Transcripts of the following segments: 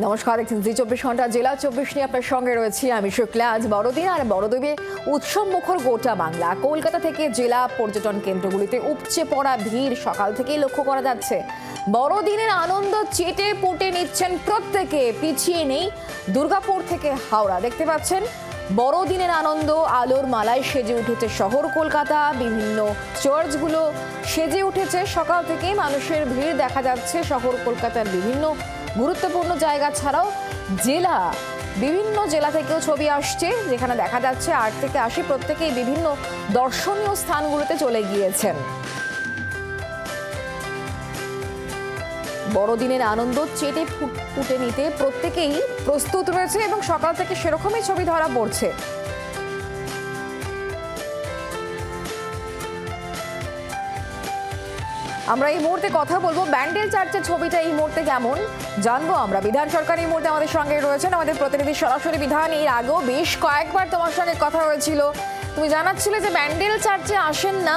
নমস্কার, দেখছেন জি 24 ঘন্টা জেলা 24 নিয়ে আপনার সঙ্গে রয়েছি আমি শুক্লা। আজ বড়দিন আর বড়দিনে উৎসব মুখর গোটা বাংলা। কলকাতা থেকে জেলা পর্যটন কেন্দ্রগুলিতে উপচে পড়া ভিড় সকাল থেকেই লক্ষ্য করা যাচ্ছে। বড়দিনের আনন্দ চেটে পুটে নিচ্ছেন প্রত্যেকে, পিছিয়ে নেই দুর্গাপুর থেকে হাওড়া। দেখতে পাচ্ছেন বড়দিনের আনন্দ আলোর মালায় সেজে উঠেছে শহর কলকাতা। বিভিন্ন চার্চগুলো সেজে উঠেছে, সকাল থেকেই মানুষের ভিড় দেখা যাচ্ছে শহর কলকাতার বিভিন্ন গুরুত্বপূর্ণ জায়গা ছাড়াও বিভিন্ন জেলা থেকেও ছবি আসছে, যেখানে দেখা যাচ্ছে 8 থেকে 80 প্রত্যেকেই বিভিন্ন দর্শনীয় স্থানগুলোতে চলে গিয়েছেন। বড়দিনের আনন্দ চেটে পুটে নিতে প্রত্যেকেই প্রস্তুত রয়েছে এবং সকাল থেকে সেরকমই ছবি ধরা পড়ছে। আমরা এই মুহূর্তে কথা বলবো ব্যান্ডেল চার্চের ছবিটা এই মুহূর্তে কেমন জানবো আমরা। বিধান সরকার এই মুহূর্তে আমাদের সঙ্গে রয়েছেন, আমাদের প্রতিনিধি সরাসরি। বিধান, এর আগেও বেশ কয়েকবার তোমার সঙ্গে কথা হয়েছিল, তুমি জানাচ্ছিলে যে ব্যান্ডেল চার্চে আসেন না,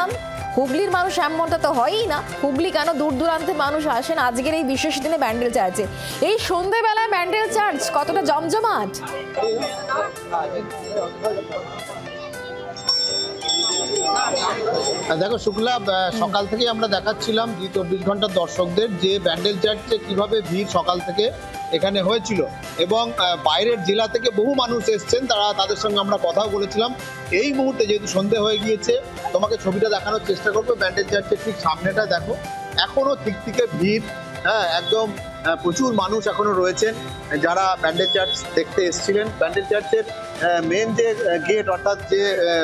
হুগলির মানুষ এমনটা তো হয়ই না, হুগলি কেন দূর দূরান্তের মানুষ আসেন আজকের এই বিশেষ দিনে ব্যান্ডেল চার্চে। এই সন্ধ্যেবেলায় ব্যান্ডেল চার্চ কতটা জমজমাট? দেখো শুক্লা, সকাল থেকে আমরা দেখাচ্ছিলাম জি 24 ঘন্টার দর্শকদের যে ব্যান্ডেল চার্চে কিভাবে ভিড় সকাল থেকে এখানে হয়েছিল এবং বাইরের জেলা থেকে বহু মানুষ এসছেন, তাদের সঙ্গে আমরা কথাও বলেছিলাম। এই মুহূর্তে যেহেতু সন্ধে হয়ে গিয়েছে, তোমাকে ছবিটা দেখানোর চেষ্টা করবো। ব্যান্ডেল চার্চের ঠিক সামনেটা দেখো, এখনো ঠিক ভিড়, একদম প্রচুর মানুষ এখনো রয়েছেন যারা ব্যান্ডেল চার্চ দেখতে এসেছিলেন। ব্যান্ডেল চার্চের মেন যে গেট, অর্থাৎ যে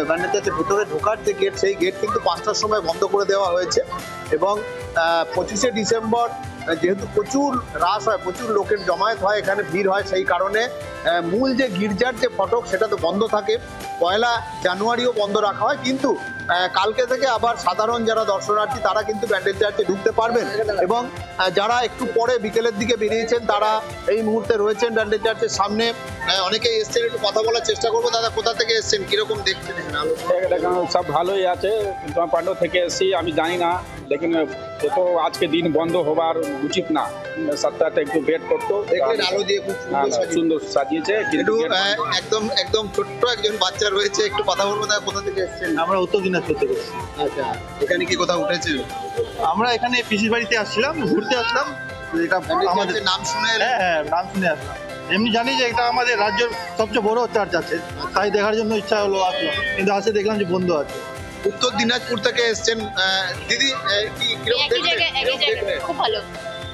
ব্যান্ডেল চার্চের ভেতরে ঢোকার যে গেট, সেই গেট কিন্তু 5টার সময় বন্ধ করে দেওয়া হয়েছে এবং 25শে ডিসেম্বর যেহেতু প্রচুর রাশ হয়, প্রচুর লোকের জমায়েত হয়, এখানে ভিড় হয়, সেই কারণে মূল যে গির্জার যে ফটক সেটা তো বন্ধ থাকে। 1 জানুয়ারিও বন্ধ রাখা হয়, কিন্তু কালকে থেকে আবার সাধারণ যারা দর্শনার্থী তারা কিন্তু ব্যান্ডেল চার্চে ঢুকতে পারবেন এবং যারা একটু পরে বিকেলের দিকে বেরিয়েছেন তারা এই মুহূর্তে রয়েছেন ব্যান্ডেল চার্চের সামনে। অনেকে এসছেন, একটু কথা বলার চেষ্টা করবো। দাদা, কোথা থেকে এসছেন, কিরকম দেখছেন? সব ভালোই আছে, পান্ডু থেকে এসছি, আমি জানি না, লেকিন তো আজকে দিন বন্ধ হবার উচিত না, সপ্তাহটা একটু ওয়েট করতো। আলো দিয়ে খুব সুন্দর সাজিয়েছে। কিন্তু একদম ছোট্ট একজন বাচ্চা রয়েছে, একটু কথা বলবো। দাদা, কোথা থেকে এসছেন? আমরা উত্তর দিনাজপুর থেকে। আচ্ছা, এখানে কি কোথাও উঠেছেন? আমরা এখানে পিসির বাড়িতে আসছিলাম, ঘুরতে আসলাম। এটা আমাদের নাম শুনে? হ্যাঁ, নাম শুনে আসলাম। এমনি জানি যে এটা আমাদের রাজ্যের সবচেয়ে বড় চার্চ আছে, তাই দেখার জন্য ইচ্ছা হলো আসলাম, কিন্তু আসে দেখলাম যে বন্ধ আছে। উত্তর দিনাজপুর থেকে এসছেন দিদি, খুব ভালো,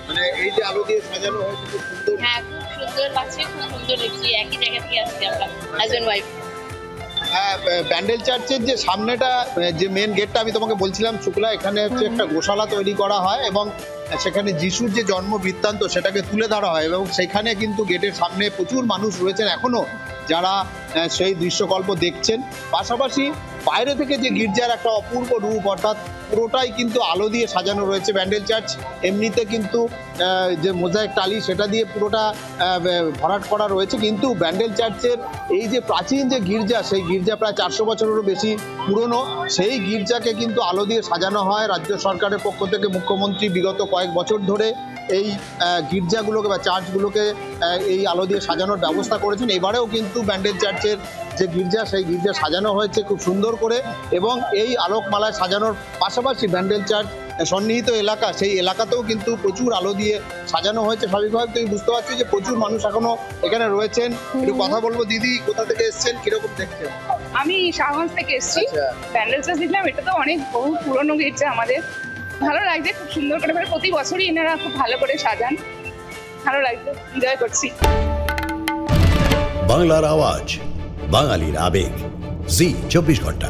মানে এই যে আলো দিয়ে সাজানো হয়েছে খুব সুন্দর। হ্যাঁ, খুব সুন্দর লাগছে, খুব সুন্দর লাগছে। একই জায়গা থেকে আসছি আমরা, হাজবেন্ড ওয়াইফ। হ্যাঁ, ব্যান্ডেল চার্চের যে সামনেটা, যে মেন গেটটা আমি তোমাকে বলছিলাম শুক্লা, এখানে হচ্ছে একটা গোশালা তৈরি করা হয় এবং সেখানে যিশুর যে জন্ম বৃত্তান্ত সেটাকে তুলে ধরা হয় এবং সেখানে কিন্তু গেটের সামনে প্রচুর মানুষ রয়েছেন এখনো যারা সেই দৃশ্যকল্প দেখছেন। পাশাপাশি বাইরে থেকে যে গির্জার একটা অপূর্ব রূপ, অর্থাৎ পুরোটাই কিন্তু আলো দিয়ে সাজানো রয়েছে ব্যান্ডেল চার্চ। এমনিতে কিন্তু যে মোজাইক টালি সেটা দিয়ে পুরোটা ভরাট করা রয়েছে, কিন্তু ব্যান্ডেল চার্চের এই যে প্রাচীন যে গির্জা, সেই গির্জা প্রায় 400 বছরেরও বেশি পুরনো। সেই গির্জাকে কিন্তু আলো দিয়ে সাজানো হয়। রাজ্য সরকারের পক্ষ থেকে মুখ্যমন্ত্রী বিগত কয়েক বছর ধরে এই গির্জাগুলোকে বা চার্চগুলোকে এই আলো দিয়ে সাজানোর ব্যবস্থা করেছেন। এবারেও কিন্তু ব্যান্ডেল চার্চের যে গির্জা, সেই গির্জা সাজানো হয়েছে খুব সুন্দর করে এবং এই আলোকমালায় সাজানোর পাশাপাশি ব্যান্ডেল চার্চ সন্নিহিত এলাকা, সেই এলাকাতেও কিন্তু প্রচুর আলো দিয়ে সাজানো হয়েছে। স্বাভাবিকভাবে তুমি বুঝতে পারছো যে প্রচুর মানুষ এখনো এখানে রয়েছেন। একটু কথা বলবো। দিদি, কোথা থেকে এসছেন, কিরকম দেখছেন? আমি শাহগঞ্জ থেকে এসেছি। ব্যান্ডেল চার্চ দেখলাম, এটা তো অনেক বহু পুরনো গির্জা, আমাদের ভালো লাগছে, খুব সুন্দর করে, প্রতি বছরই এনারা খুব ভালো করে সাজান, ভালো লাগছে, এনজয় করছি। বাংলার আওয়াজ, বাঙালির আবেগ, জি 24 ঘন্টা।